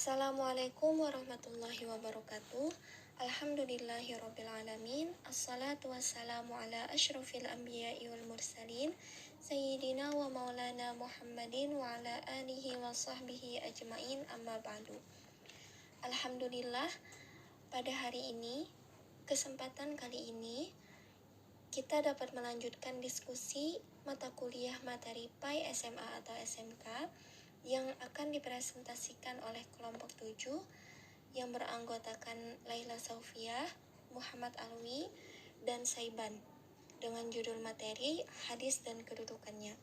Assalamualaikum warahmatullahi wabarakatuh. Alhamdulillahirrabbilalamin. Assalatu wassalamu ala ashrafil anbiya'i wal mursalin Sayyidina wa maulana Muhammadin wa ala alihi wa sahbihi ajma'in, amma ba'du. Alhamdulillah, pada hari ini, kesempatan kali ini kita dapat melanjutkan diskusi mata kuliah materi PAI SMA atau SMK yang akan dipresentasikan oleh kelompok 7 yang beranggotakan Laila Saufiah, Muhammad Alwi, dan Saiban dengan judul materi hadis dan kedudukannya.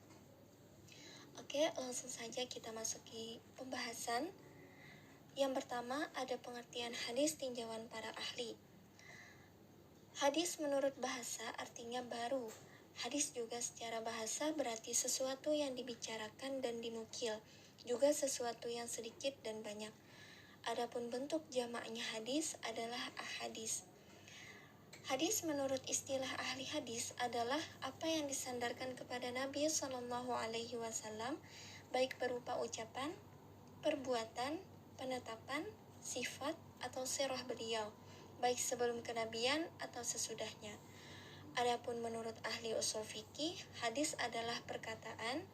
Oke, langsung saja kita masuki pembahasan. Yang pertama ada pengertian hadis tinjauan para ahli. Hadis menurut bahasa artinya baru. Hadis juga secara bahasa berarti sesuatu yang dibicarakan dan dinukil, juga sesuatu yang sedikit dan banyak. Adapun bentuk jamaknya hadis adalah ahadis. Hadis menurut istilah ahli hadis adalah apa yang disandarkan kepada Nabi SAW, baik berupa ucapan, perbuatan, penetapan, sifat, atau sirah beliau, baik sebelum kenabian atau sesudahnya. Adapun menurut ahli usul fikih, hadis adalah perkataan,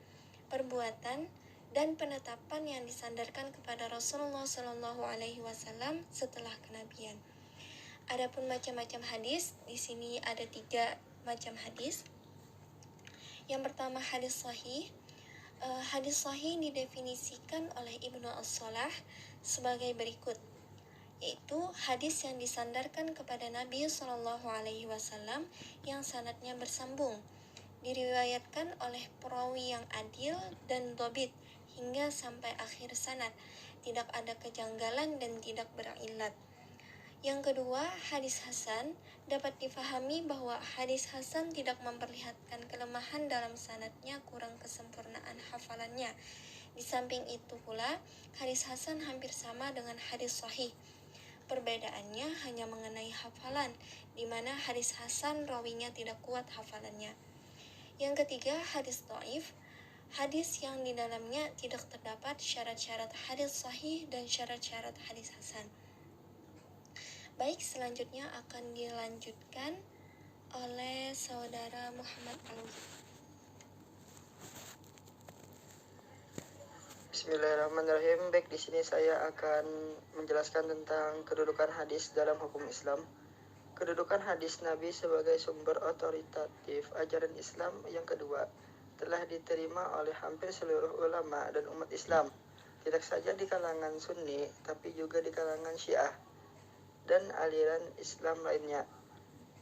perbuatan, dan penetapan yang disandarkan kepada Rasulullah SAW setelah kenabian. Adapun macam-macam hadis, di sini ada 3 macam hadis. Yang pertama hadis sahih. Hadis sahih didefinisikan oleh Ibnu As-Shalah sebagai berikut, yaitu hadis yang disandarkan kepada Nabi SAW yang sanadnya bersambung, diriwayatkan oleh perawi yang adil dan dhabit hingga sampai akhir sanad, tidak ada kejanggalan dan tidak berillat. Yang kedua, hadis hasan dapat difahami bahwa hadis hasan tidak memperlihatkan kelemahan dalam sanadnya kurang kesempurnaan hafalannya. Di samping itu pula, hadis hasan hampir sama dengan hadis sahih. Perbedaannya hanya mengenai hafalan, di mana hadis hasan rawinya tidak kuat hafalannya. Yang ketiga, hadis dhaif. Hadis yang di dalamnya tidak terdapat syarat-syarat hadis sahih dan syarat-syarat hadis hasan. Baik, selanjutnya akan dilanjutkan oleh saudara Muhammad Alwi. Bismillahirrahmanirrahim. Baik, di sini saya akan menjelaskan tentang kedudukan hadis dalam hukum Islam. Kedudukan hadis Nabi sebagai sumber otoritatif ajaran Islam yang kedua telah diterima oleh hampir seluruh ulama dan umat Islam, tidak saja di kalangan Sunni, tapi juga di kalangan Syiah dan aliran Islam lainnya.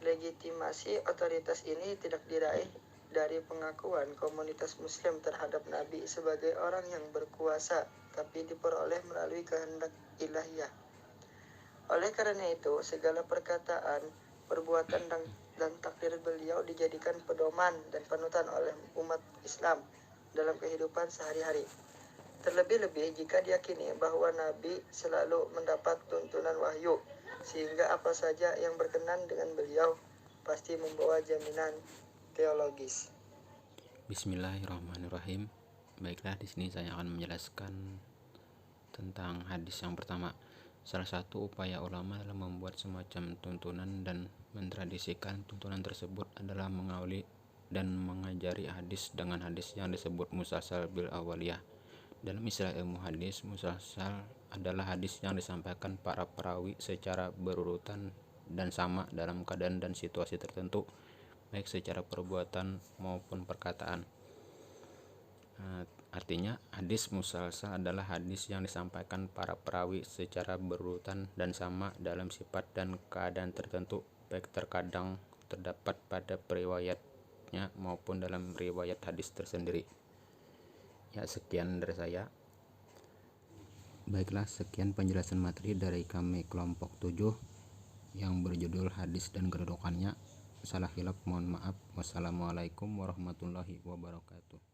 Legitimasi otoritas ini tidak diraih dari pengakuan komunitas Muslim terhadap Nabi sebagai orang yang berkuasa, tapi diperoleh melalui kehendak ilahiyah. Oleh karena itu, segala perkataan, perbuatan, dan takdir beliau dijadikan pedoman dan panutan oleh umat Islam dalam kehidupan sehari-hari. Terlebih-lebih jika diyakini bahwa Nabi selalu mendapat tuntunan wahyu, sehingga apa saja yang berkenan dengan beliau pasti membawa jaminan teologis. Bismillahirrahmanirrahim. Baiklah, di sini saya akan menjelaskan tentang hadis yang pertama. Salah satu upaya ulama dalam membuat semacam tuntunan dan mentradisikan tuntunan tersebut adalah mengawali dan mengajari hadis dengan hadis yang disebut musalsal bil awaliyah. Dalam istilah ilmu hadis, musalsal adalah hadis yang disampaikan para perawi secara berurutan dan sama dalam keadaan dan situasi tertentu, baik secara perbuatan maupun perkataan. Artinya, hadis musalsal adalah hadis yang disampaikan para perawi secara berurutan dan sama dalam sifat dan keadaan tertentu, baik terkadang terdapat pada periwayatnya maupun dalam riwayat hadis tersendiri. Ya, sekian dari saya. Baiklah, sekian penjelasan materi dari kami kelompok 7 yang berjudul hadis dan kedudukannya. Salah hilaf mohon maaf. Wassalamualaikum warahmatullahi wabarakatuh.